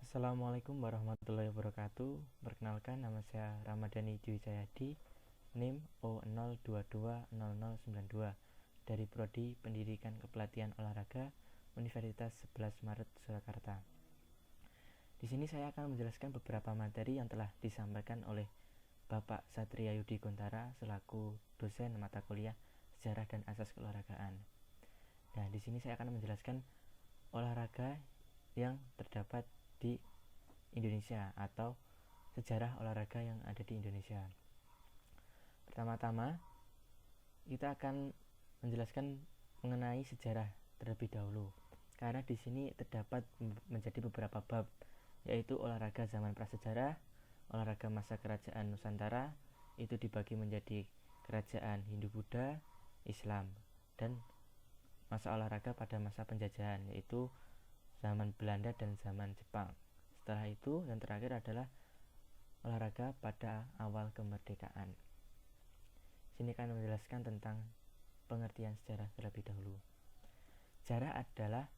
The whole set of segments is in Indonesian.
Assalamualaikum warahmatullahi wabarakatuh. Perkenalkan, nama saya Ramadhani Dwi Cahyadi, NIM O02200092 dari Prodi Pendidikan Kepelatihan Olahraga Universitas 11 Maret Surakarta. Di sini saya akan menjelaskan beberapa materi yang telah disampaikan oleh Bapak Satria Yudi Guntara selaku dosen mata kuliah Sejarah dan Asas Keolahragaan. Nah, di sini saya akan menjelaskan olahraga yang terdapat di Indonesia atau sejarah olahraga yang ada di Indonesia. Pertama-tama, kita akan menjelaskan mengenai sejarah terlebih dahulu. Karena di sini terdapat menjadi beberapa bab, yaitu olahraga zaman prasejarah, olahraga masa kerajaan Nusantara, itu dibagi menjadi kerajaan Hindu-Buddha, Islam, dan masa olahraga pada masa penjajahan, yaitu zaman Belanda dan zaman Jepang. Setelah itu yang terakhir adalah olahraga pada awal kemerdekaan. Sini akan menjelaskan tentang pengertian sejarah terlebih dahulu. Sejarah adalah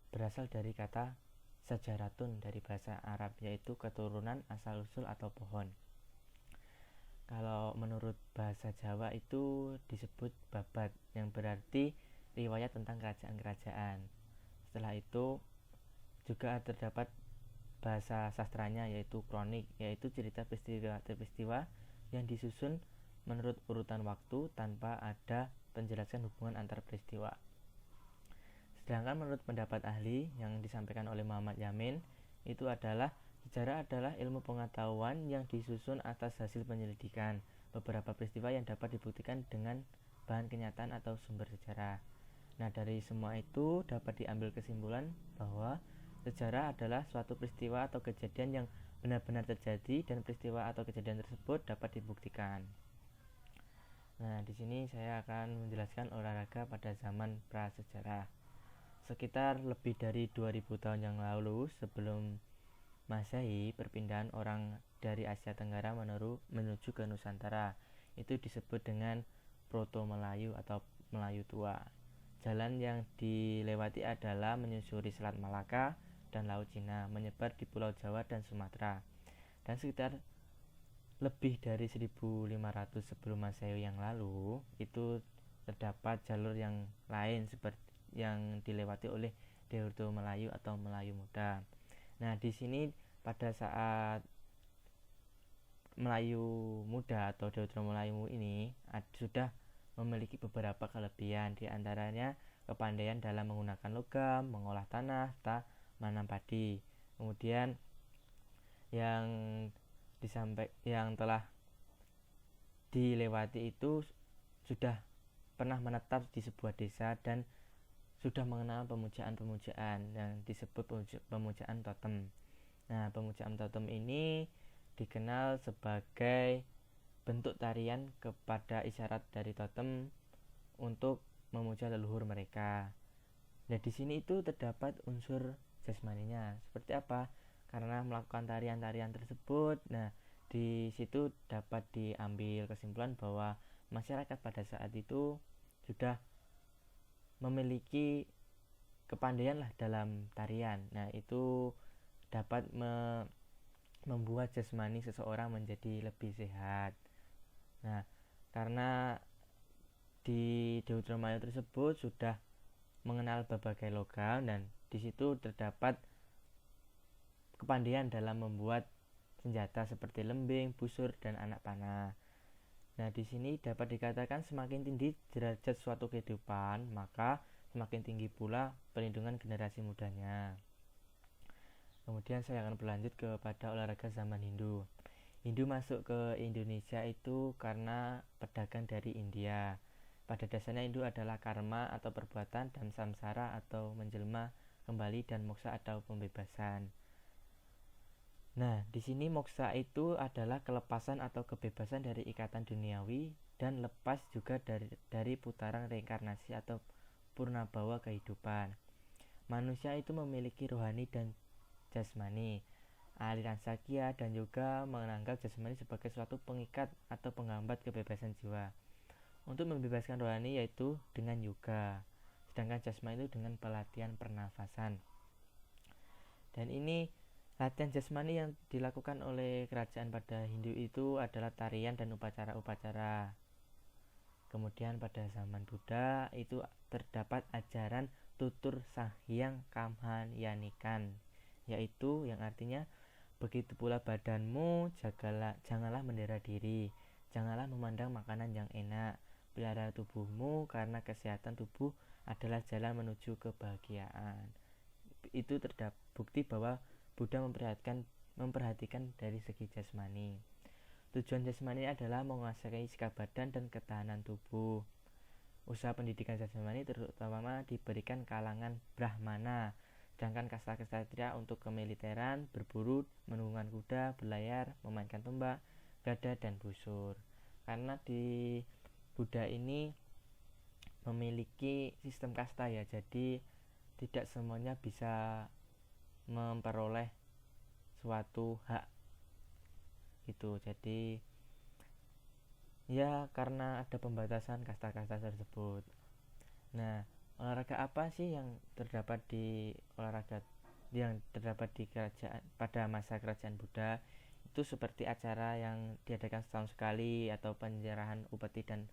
berasal dari kata sajaratun dari bahasa Arab, yaitu keturunan asal-usul atau pohon. Kalau menurut bahasa Jawa itu disebut babat, yang berarti riwayat tentang kerajaan-kerajaan. Setelah itu juga terdapat bahasa sastranya, yaitu kronik, yaitu cerita peristiwa yang disusun menurut urutan waktu tanpa ada penjelasan hubungan antar peristiwa. Sedangkan menurut pendapat ahli yang disampaikan oleh Muhammad Yamin, itu adalah sejarah adalah ilmu pengetahuan yang disusun atas hasil penyelidikan beberapa peristiwa yang dapat dibuktikan dengan bahan kenyataan atau sumber sejarah. Nah, dari semua itu dapat diambil kesimpulan bahwa sejarah adalah suatu peristiwa atau kejadian yang benar-benar terjadi dan peristiwa atau kejadian tersebut dapat dibuktikan. Nah, di sini saya akan menjelaskan olahraga pada zaman prasejarah. Sekitar lebih dari 2000 tahun yang lalu sebelum Masehi, perpindahan orang dari Asia Tenggara menuju ke Nusantara itu disebut dengan Proto Melayu atau Melayu Tua. Jalan yang dilewati adalah menyusuri Selat Malaka dan Laut Cina, menyebar di Pulau Jawa dan Sumatera. Dan sekitar lebih dari 1500 sebelum Masehi yang lalu itu terdapat jalur yang lain seperti yang dilewati oleh Deodato Melayu atau Melayu Muda. Nah, di sini pada saat Melayu Muda atau Deodato Melayu ini sudah memiliki beberapa kelebihan, di antaranya kepandaian dalam menggunakan logam, mengolah tanah, serta menanam padi. Kemudian yang telah dilewati itu sudah pernah menetap di sebuah desa dan sudah mengenal pemujaan-pemujaan yang disebut pemujaan totem. Nah, pemujaan totem ini dikenal sebagai bentuk tarian kepada isyarat dari totem untuk memuja leluhur mereka. Nah, di sini itu terdapat unsur jasmaninya. Seperti apa? Karena melakukan tarian-tarian tersebut, nah di situ dapat diambil kesimpulan bahwa masyarakat pada saat itu sudah memiliki kepandaian lah dalam tarian. Nah, itu dapat membuat jasmani seseorang menjadi lebih sehat. Nah, karena di Deodato Melayu tersebut sudah mengenal berbagai logam dan di situ terdapat kepandaian dalam membuat senjata seperti lembing, busur, dan anak panah. Nah, di sini dapat dikatakan semakin tinggi derajat suatu kehidupan, maka semakin tinggi pula perlindungan generasi mudanya. Kemudian saya akan berlanjut kepada olahraga zaman Hindu. Hindu masuk ke Indonesia itu karena pedagang dari India. Pada dasarnya Hindu adalah karma atau perbuatan dan samsara atau menjelma kembali dan moksa atau pembebasan. Nah, di sini moksa itu adalah kelepasan atau kebebasan dari ikatan duniawi dan lepas juga dari putaran reinkarnasi atau purnabawa kehidupan. Manusia itu memiliki rohani dan jasmani. Aliran Sakya dan juga menganggap jasmani sebagai suatu pengikat atau penghambat kebebasan jiwa. Untuk membebaskan rohani yaitu dengan yoga, sedangkan jasmani itu dengan pelatihan pernafasan. Dan ini Latihan jasmani yang dilakukan oleh kerajaan pada Hindu itu adalah tarian dan upacara-upacara. Kemudian pada zaman Buddha itu terdapat ajaran tutur sahyang kamhayanikan, yaitu yang artinya begitu pula badanmu, janganlah mendera diri, janganlah memandang makanan yang enak, pelihara tubuhmu karena kesehatan tubuh adalah jalan menuju kebahagiaan. Itu terdapat bukti bahwa Buddha memperhatikan dari segi jasmani. Tujuan jasmani adalah menguasai sikap badan dan ketahanan tubuh. Usaha pendidikan jasmani terutama diberikan kalangan Brahmana, sedangkan kasta ksatria untuk kemiliteran, berburu, menunggang kuda, berlayar, memainkan tombak, gada, dan busur. Karena di Buddha ini memiliki sistem kasta ya, jadi tidak semuanya bisa memperoleh suatu hak gitu. Jadi ya karena ada pembatasan kasta-kasta tersebut. Nah, olahraga apa sih yang terdapat di kerajaan pada masa kerajaan Buddha? Itu seperti acara yang diadakan setahun sekali atau penyerahan upeti dan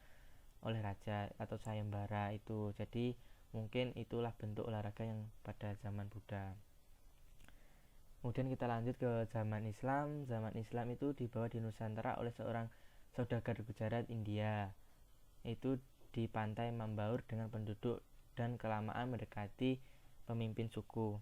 oleh raja atau sayembara itu. Jadi mungkin itulah bentuk olahraga yang pada zaman Buddha. Kemudian kita lanjut ke zaman Islam. Zaman Islam itu dibawa di Nusantara oleh seorang saudagar Gujarat India. Itu di pantai membaur dengan penduduk dan kelamaan mendekati pemimpin suku.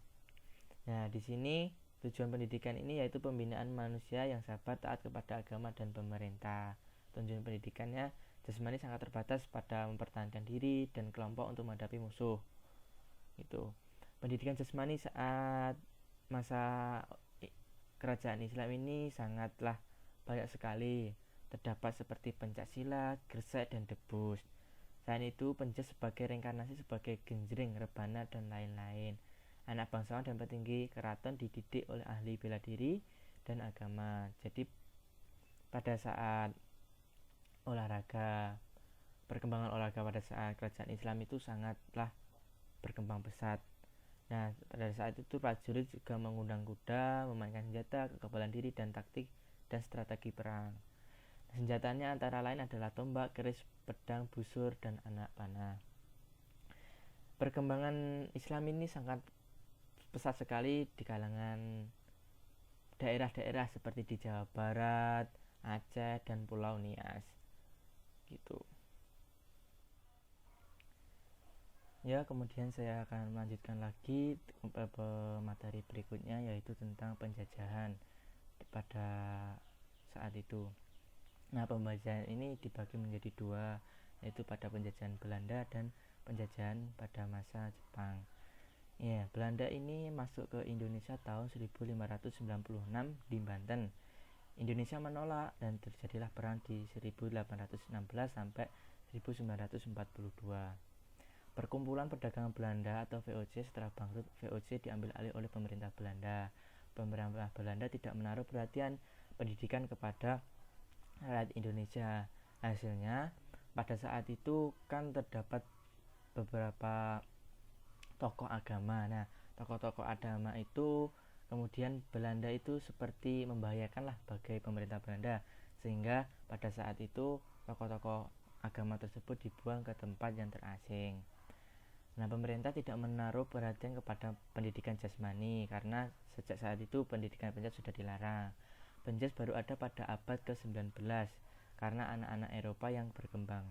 Nah, di sini tujuan pendidikan ini yaitu pembinaan manusia yang sabar, taat kepada agama dan pemerintah. Tujuan pendidikannya jasmani sangat terbatas pada mempertahankan diri dan kelompok untuk menghadapi musuh. Itu. Pendidikan jasmani saat masa kerajaan Islam ini sangatlah banyak sekali. Terdapat seperti pencaksilat, gresik, dan debus. Selain itu, penjas sebagai reinkarnasi sebagai genjreng, rebana, dan lain-lain. Anak bangsawan dan petinggi keraton dididik oleh ahli bela diri dan agama. Jadi pada saat perkembangan olahraga pada saat kerajaan Islam itu sangatlah berkembang pesat. Nah, pada saat itu prajurit juga mengundang kuda, memainkan senjata, kekebalan diri, dan taktik dan strategi perang. Senjatanya antara lain adalah tombak, keris, pedang, busur, dan anak panah. Perkembangan Islam ini sangat pesat sekali di kalangan daerah-daerah seperti di Jawa Barat, Aceh, dan Pulau Nias. Gitu. Ya, kemudian saya akan melanjutkan lagi ke materi berikutnya, yaitu tentang penjajahan pada saat itu. Nah, pembajahan ini dibagi menjadi dua, yaitu pada penjajahan Belanda dan penjajahan pada masa Jepang. Ya, Belanda ini masuk ke Indonesia tahun 1596 di Banten. Indonesia menolak dan terjadilah perang di 1816 sampai 1942. Perkumpulan Perdagangan Belanda atau VOC setelah bangkrut VOC diambil alih oleh pemerintah Belanda. Pemerintah Belanda tidak menaruh perhatian pendidikan kepada rakyat Indonesia. Hasilnya pada saat itu kan terdapat beberapa tokoh agama. Nah, tokoh-tokoh agama itu kemudian Belanda itu seperti membahayakan lah bagi pemerintah Belanda, sehingga pada saat itu tokoh-tokoh agama tersebut dibuang ke tempat yang terasing. Nah, pemerintah tidak menaruh perhatian kepada pendidikan jasmani karena sejak saat itu pendidikan penjat sudah dilarang. Penjas baru ada pada abad ke-19 karena anak-anak Eropa yang berkembang.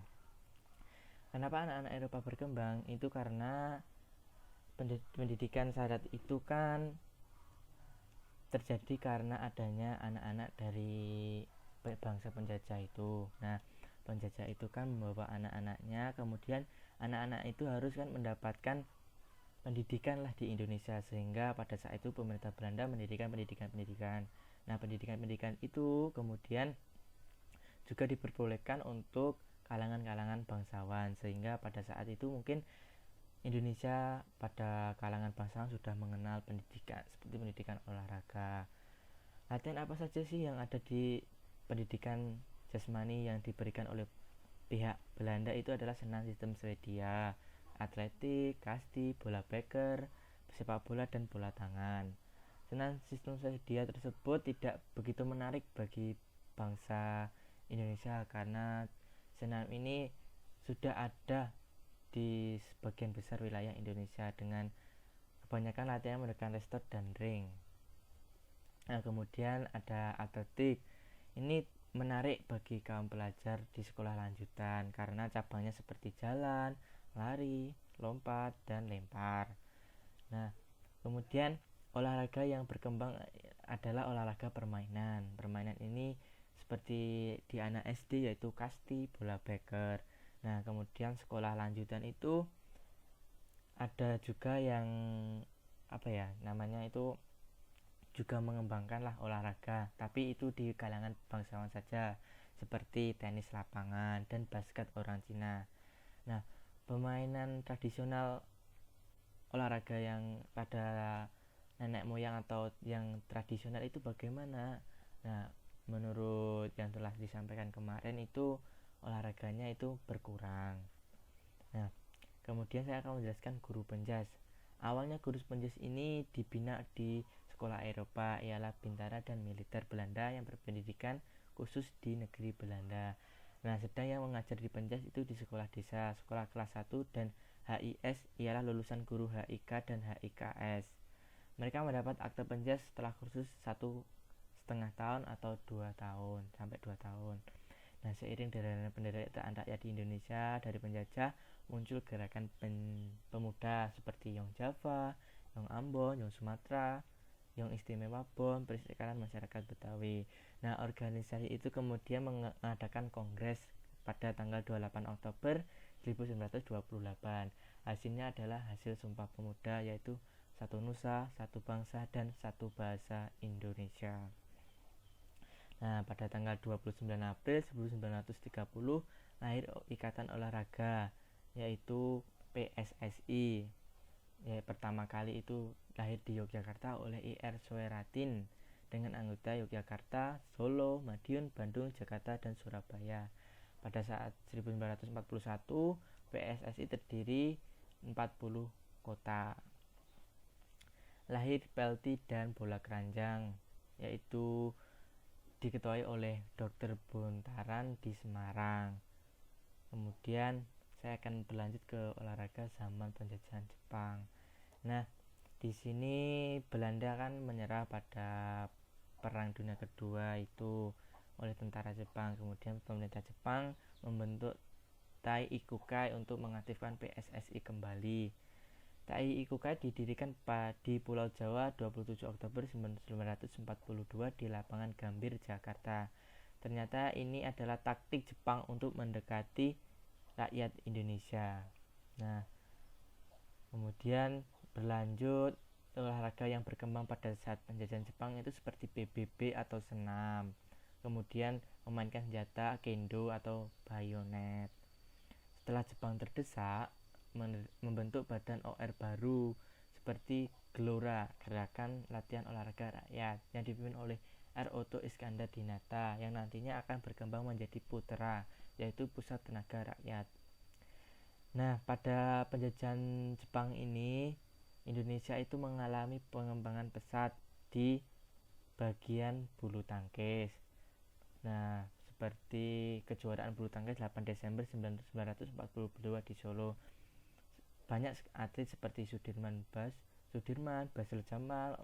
Kenapa anak-anak Eropa berkembang? Itu karena pendidikan syarat itu kan terjadi karena adanya anak-anak dari bangsa penjajah itu. Nah, penjajah itu kan membawa anak-anaknya, kemudian anak-anak itu harus kan mendapatkan pendidikan lah di Indonesia, sehingga pada saat itu pemerintah Belanda mendirikan pendidikan. Nah, pendidikan itu kemudian juga diperbolehkan untuk kalangan-kalangan bangsawan, sehingga pada saat itu mungkin Indonesia pada kalangan bangsawan sudah mengenal pendidikan seperti pendidikan olahraga. Latihan apa saja sih yang ada di pendidikan jasmani yang diberikan oleh pihak Belanda? Itu adalah senam sistem Swedia, atletik, kasti, bola beker, sepak bola, dan bola tangan. Dan sistem sedia tersebut tidak begitu menarik bagi bangsa Indonesia karena senam ini sudah ada di sebagian besar wilayah Indonesia dengan kebanyakan latihan menggunakan restot dan ring. Nah, kemudian ada atletik. Ini menarik bagi kaum pelajar di sekolah lanjutan karena cabangnya seperti jalan, lari, lompat, dan lempar. Nah, kemudian olahraga yang berkembang adalah olahraga permainan. Permainan ini seperti di anak SD yaitu kasti, bola beker. Nah, kemudian sekolah lanjutan itu ada juga yang namanya itu juga mengembangkan lah olahraga, tapi itu di kalangan bangsawan saja, seperti tenis lapangan dan basket orang Cina. Nah, permainan tradisional olahraga yang pada nenek moyang atau yang tradisional itu bagaimana? Nah, menurut yang telah disampaikan kemarin itu olahraganya itu berkurang. Nah, kemudian saya akan menjelaskan guru penjas. Awalnya guru penjas ini dibina di sekolah Eropa, ialah bintara dan militer Belanda yang berpendidikan khusus di negeri Belanda. Nah, sedang yang mengajar di penjas itu di sekolah desa, sekolah kelas 1 dan HIS ialah lulusan guru HIK dan HIKS. Mereka mendapat akte penjas setelah kursus 1,5 tahun atau 2 tahun sampai 2 tahun. Nah, seiring dengan penderitaan rakyat di Indonesia dari penjajah, muncul gerakan pemuda seperti Yong Java, Yong Ambon, Yong Sumatera, Yong Istimewa Bon, Perserikatan Masyarakat Betawi. Nah, organisasi itu kemudian mengadakan kongres pada tanggal 28 Oktober 1928. Hasilnya adalah hasil Sumpah Pemuda, yaitu satu nusa, satu bangsa, dan satu bahasa Indonesia. Nah, pada tanggal 29 April 1930 lahir Ikatan Olahraga, yaitu PSSI. Ya, pertama kali itu lahir di Yogyakarta oleh IR Soeratin dengan anggota Yogyakarta, Solo, Madiun, Bandung, Jakarta, dan Surabaya. Pada saat 1941, PSSI terdiri 40 kota. Lahir pelti dan bola keranjang, yaitu diketuai oleh Dr. Bontaran di Semarang. Kemudian saya akan berlanjut ke olahraga zaman penjajahan Jepang. Nah, di sini Belanda kan menyerah pada Perang Dunia Kedua itu oleh tentara Jepang. Kemudian pemerintah Jepang membentuk Tai Ikukai untuk mengaktifkan PSSI kembali. Tai Ikukai didirikan di Pulau Jawa 27 Oktober 1942 di lapangan Gambir, Jakarta. Ternyata ini adalah taktik Jepang untuk mendekati rakyat Indonesia. Nah, kemudian berlanjut olahraga yang berkembang pada saat penjajahan Jepang itu seperti PBB atau senam. Kemudian memainkan senjata kendo atau bayonet. Setelah Jepang terdesak, membentuk badan OR baru seperti Gelora, Gerakan Latihan Olahraga Rakyat, yang dipimpin oleh R. Oto Iskandar Dinata, yang nantinya akan berkembang menjadi Putra, yaitu Pusat Tenaga Rakyat. Nah, pada penjajahan Jepang ini, Indonesia itu mengalami pengembangan pesat di bagian bulu tangkis. Nah, seperti kejuaraan bulu tangkis 8 Desember 1942 di Solo. Banyak atlet seperti Sudirman, Basel Jamal,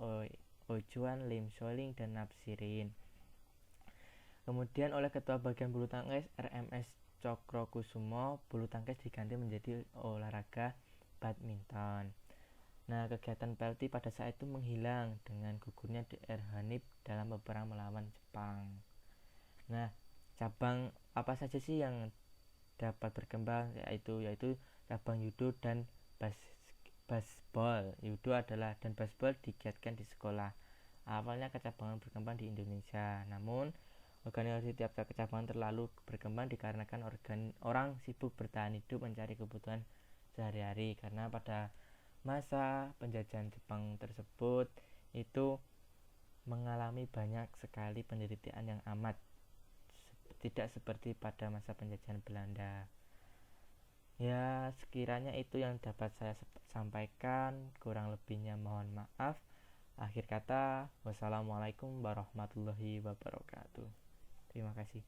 Ojuan, Lim Soling, dan Napsirin. Kemudian oleh Ketua Bagian Bulu Tangkis RMS Cokrokusumo, bulu tangkis diganti menjadi olahraga badminton. Nah, kegiatan pelti pada saat itu menghilang dengan gugurnya DR Hanif dalam peperang melawan Jepang. Nah, cabang apa saja sih yang dapat berkembang, yaitu cabang judo dan baseball. Judo adalah dan baseball digiatkan di sekolah. Awalnya kecabangan berkembang di Indonesia, namun organisasi tiap kecabangan terlalu berkembang dikarenakan orang sibuk bertahan hidup mencari kebutuhan sehari-hari. Karena pada masa penjajahan Jepang tersebut itu mengalami banyak sekali penderitaan yang amat, tidak seperti pada masa penjajahan Belanda. Ya, sekiranya itu yang dapat saya sampaikan, kurang lebihnya mohon maaf. Akhir kata, wassalamualaikum warahmatullahi wabarakatuh. Terima kasih.